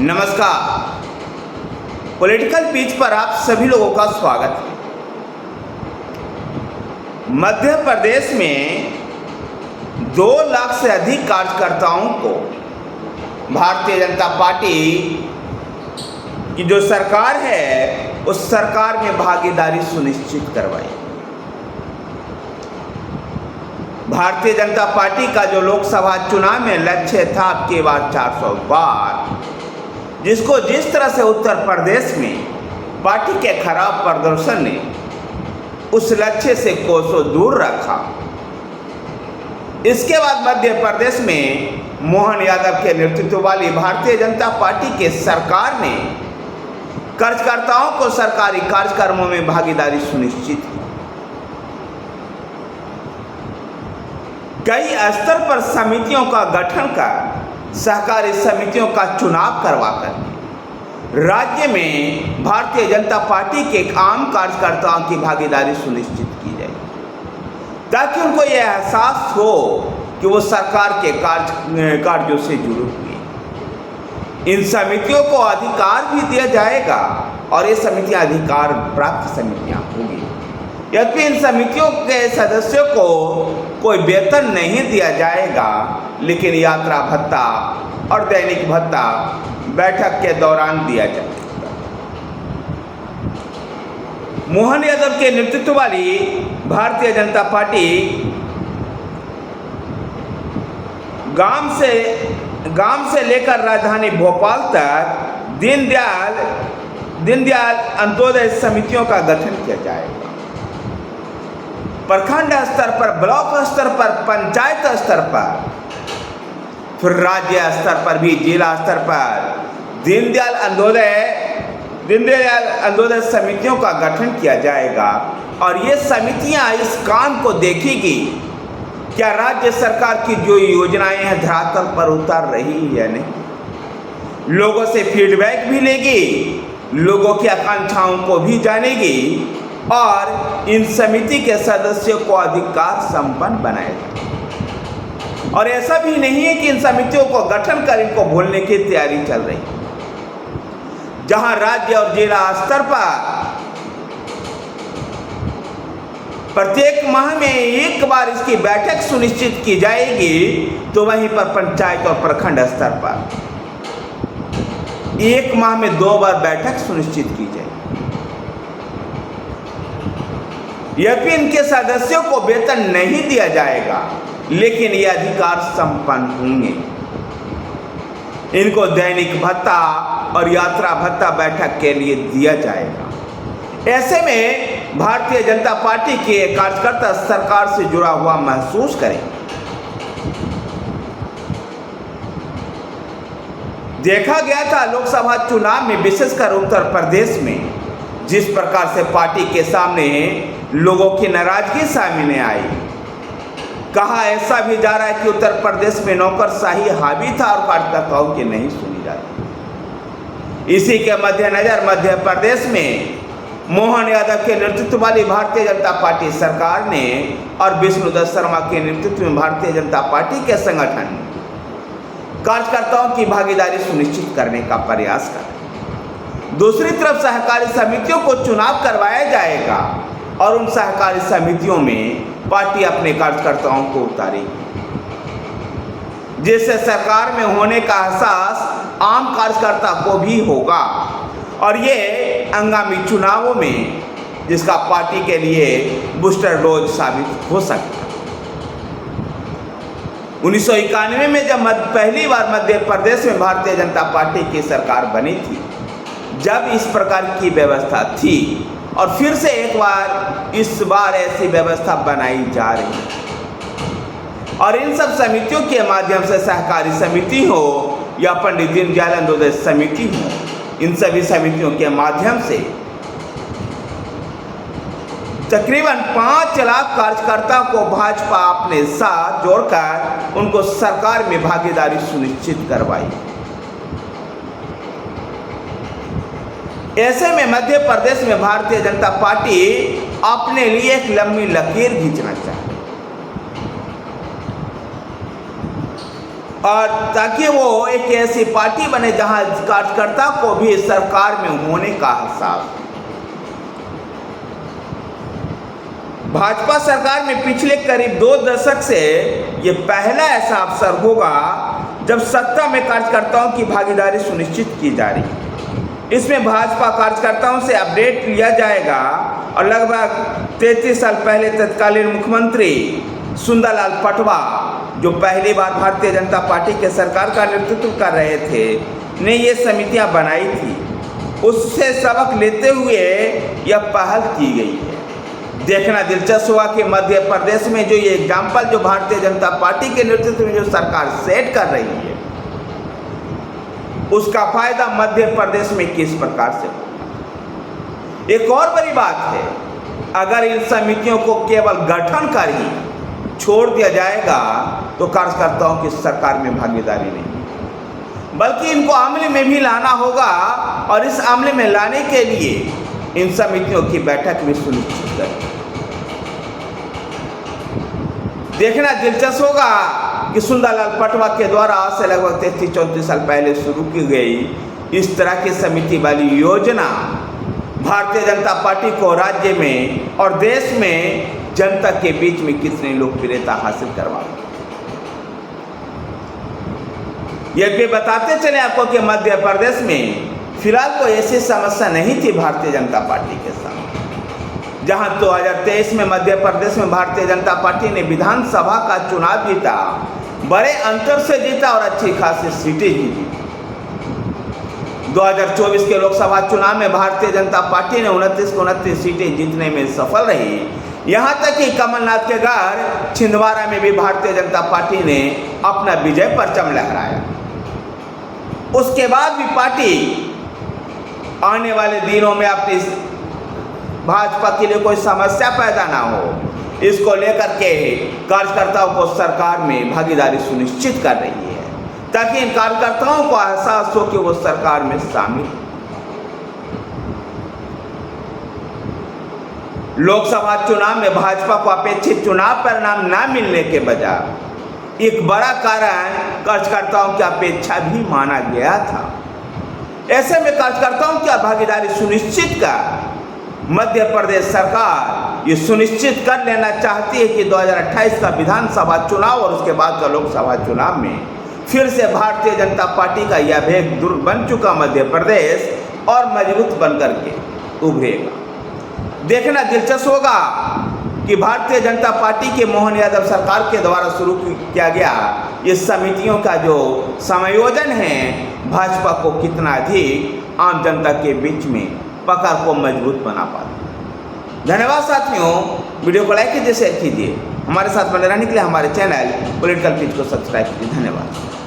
नमस्कार। Political pitch पर आप सभी लोगों का स्वागत है। मध्य प्रदेश में 2 लाख से अधिक कार्यकर्ताओं को भारतीय जनता पार्टी की जो सरकार है उस सरकार में भागीदारी सुनिश्चित करवाई। भारतीय जनता पार्टी का जो लोकसभा चुनाव में लक्ष्य था अब की बार 400 पार, जिसको जिस तरह से उत्तर प्रदेश में पार्टी के खराब प्रदर्शन ने उस लक्ष्य से कोसों दूर रखा। इसके बाद मध्य प्रदेश में मोहन यादव के नेतृत्व वाली भारतीय जनता पार्टी के सरकार ने कार्यकर्ताओं को सरकारी कार्यक्रमों में भागीदारी सुनिश्चित की। कई स्तर पर समितियों का गठन कर सहकारी समितियों का चुनाव करवाकर राज्य में भारतीय जनता पार्टी के आम कार्यकर्ताओं की भागीदारी सुनिश्चित की जाए, ताकि उनको यह एहसास हो कि वो सरकार के कार्यों से जुड़े हुए। इन समितियों को अधिकार भी दिया जाएगा और ये समितियां अधिकार प्राप्त समितियां होंगी। यद्यपि इन समितियों के सदस्यों को कोई वेतन नहीं दिया जाएगा, लेकिन यात्रा भत्ता और दैनिक भत्ता बैठक के दौरान दिया जाएगा। मोहन यादव के नेतृत्व वाली भारतीय जनता पार्टी गांव से लेकर राजधानी भोपाल तक दीनदयाल अंत्योदय समितियों का गठन किया जाएगा। प्रखंड स्तर पर, ब्लॉक स्तर पर, पंचायत स्तर पर, फिर राज्य स्तर पर भी, जिला स्तर पर दीनदयाल अंत्योदय समितियों का गठन किया जाएगा। और ये समितियां इस काम को देखेगी क्या राज्य सरकार की जो योजनाएं हैं धरातल पर उतर रही है या नहीं। लोगों से फीडबैक भी लेगी, लोगों की आकांक्षाओं को भी जानेगी और इन समिति के सदस्यों को अधिकार संपन्न बनाएगा। और ऐसा भी नहीं है कि इन समितियों को गठन कर इनको भूलने की तैयारी चल रही है। जहां राज्य और जिला स्तर पर प्रत्येक माह में एक बार इसकी बैठक सुनिश्चित ki जाएगी, तो वहीं पर पंचायत और प्रखंड स्तर पर एक माह में 2 बार बैठक सुनिश्चित की जाएगी। यद्यपि इनके सदस्यों को वेतन नहीं दिया जाएगा, लेकिन ये अधिकार संपन्न होंगे। इनको दैनिक भत्ता और यात्रा भत्ता बैठक के लिए दिया जाएगा। ऐसे में भारतीय जनता पार्टी के कार्यकर्ता सरकार से जुड़ा हुआ महसूस करेंगे। देखा गया था लोकसभा चुनाव में, विशेषकर उत्तर प्रदेश में, जिस प्रकार से पार्टी के सामने लोगों की नाराजगी सामने आई। कहा ऐसा भी जा रहा है कि उत्तर प्रदेश में नौकरशाही हावी था और कार्यकर्ताओं की नहीं सुनी जाती। इसी के मद्देनजर मध्य प्रदेश में मोहन यादव के नेतृत्व वाली भारतीय जनता पार्टी सरकार ने और विष्णुदत्त शर्मा के नेतृत्व में भारतीय जनता पार्टी के संगठन कार्यकर्ताओं की भागीदारी सुनिश्चित करने का प्रयास कर। दूसरी तरफ सहकारी समितियों को चुनाव करवाया जाएगा और उन सहकारी समितियों में पार्टी अपने कार्यकर्ताओं को उतारेगी, जिससे सरकार में होने का एहसास आम कार्यकर्ता को भी होगा और ये आगामी चुनावों में जिसका पार्टी के लिए बूस्टर डोज साबित हो सकता है। 1991 में जब पहली बार मध्य प्रदेश में भारतीय जनता पार्टी की सरकार बनी थी, जब इस प्रकार की व्यवस्था थी और फिर से एक बार इस बार ऐसी व्यवस्था बनाई जा रही है। और इन सब समितियों के माध्यम से सहकारी समिति हो या पंडित दीनदयाल अंत्योदय समिति हो, इन सभी समितियों के माध्यम से तकरीबन 5 लाख कार्यकर्ताओं को भाजपा अपने साथ जोड़कर उनको सरकार में भागीदारी सुनिश्चित करवाई। ऐसे में मध्य प्रदेश में भारतीय जनता पार्टी अपने लिए एक लंबी लकीर खींचना चाहती है। और ताकि वो एक ऐसी पार्टी बने जहां कार्यकर्ता को भी सरकार में होने का एहसास। भाजपा सरकार में पिछले करीब 2 दशक से ये पहला ऐसा अवसर होगा जब सत्ता में कार्यकर्ताओं की भागीदारी सुनिश्चित की जा रही है। इसमें भाजपा कार्यकर्ताओं से अपडेट लिया जाएगा और लगभग 33 साल पहले तत्कालीन मुख्यमंत्री सुंदरलाल पटवा, जो पहली बार भारतीय जनता पार्टी के सरकार का नेतृत्व कर रहे थे, ने ये समितियां बनाई थी। उससे सबक लेते हुए यह पहल की गई है। देखना दिलचस्प हुआ कि मध्य प्रदेश में जो ये एग्जाम्पल जो भारतीय जनता पार्टी के नेतृत्व में जो सरकार सेट कर रही है, उसका फायदा मध्य प्रदेश में किस प्रकार से होगा। एक और बड़ी बात है, अगर इन समितियों को केवल गठन कर ही छोड़ दिया जाएगा तो कार्यकर्ताओं की सरकार में भागीदारी नहीं, बल्कि इनको अमल में भी लाना होगा और इस अमल में लाने के लिए इन समितियों की बैठक भी सुनिश्चित करें। देखना दिलचस्प होगा कि सुंदरलाल पटवा के द्वारा आज से लगभग 33-34 साल पहले शुरू की गई इस तरह की समिति वाली योजना भारतीय जनता पार्टी को राज्य में और देश में जनता के बीच में कितनी लोकप्रियता हासिल करवा। यह भी बताते चले आपको कि मध्य प्रदेश में फिलहाल कोई ऐसी समस्या नहीं थी भारतीय जनता पार्टी के सामने, जहां 2023 में मध्य प्रदेश में भारतीय जनता पार्टी ने विधानसभा का चुनाव जीता, बड़े अंतर से जीता और अच्छी खासी सीटें जीती। 2024 के लोकसभा चुनाव में भारतीय जनता पार्टी ने 29 सीटें जीतने में सफल रही। यहां तक कि कमलनाथ के घर छिंदवाड़ा में भी भारतीय जनता पार्टी ने अपना विजय परचम लहराया। उसके बाद भी पार्टी आने वाले दिनों में अपनी भाजपा के लिए कोई समस्या पैदा ना हो, इसको लेकर के कार्यकर्ताओं को सरकार में भागीदारी सुनिश्चित कर रही है, ताकि इन कार्यकर्ताओं को एहसास हो कि वो सरकार में शामिल। लोकसभा चुनाव में भाजपा को अपेक्षित चुनाव परिणाम न मिलने के बजाय एक बड़ा कारण कार्यकर्ताओं की अपेक्षा भी माना गया था। ऐसे में कार्यकर्ताओं की भागीदारी सुनिश्चित कर मध्य प्रदेश सरकार ये सुनिश्चित कर लेना चाहती है कि 2028 का विधानसभा चुनाव और उसके बाद का लोकसभा चुनाव में फिर से भारतीय जनता पार्टी का यह भेद दूर बन चुका मध्य प्रदेश और मजबूत बनकर के उभरेगा। देखना दिलचस्प होगा कि भारतीय जनता पार्टी के मोहन यादव सरकार के द्वारा शुरू किया गया ये समितियों का जो समायोजन है, भाजपा को कितना अधिक आम जनता के बीच में पकड़ को मजबूत बना पाता। धन्यवाद साथियों, वीडियो को लाइक कीजिए, शेयर कीजिए। हमारे साथ बने रहने के लिए हमारे चैनल पॉलिटिकल पिच को सब्सक्राइब कीजिए। धन्यवाद।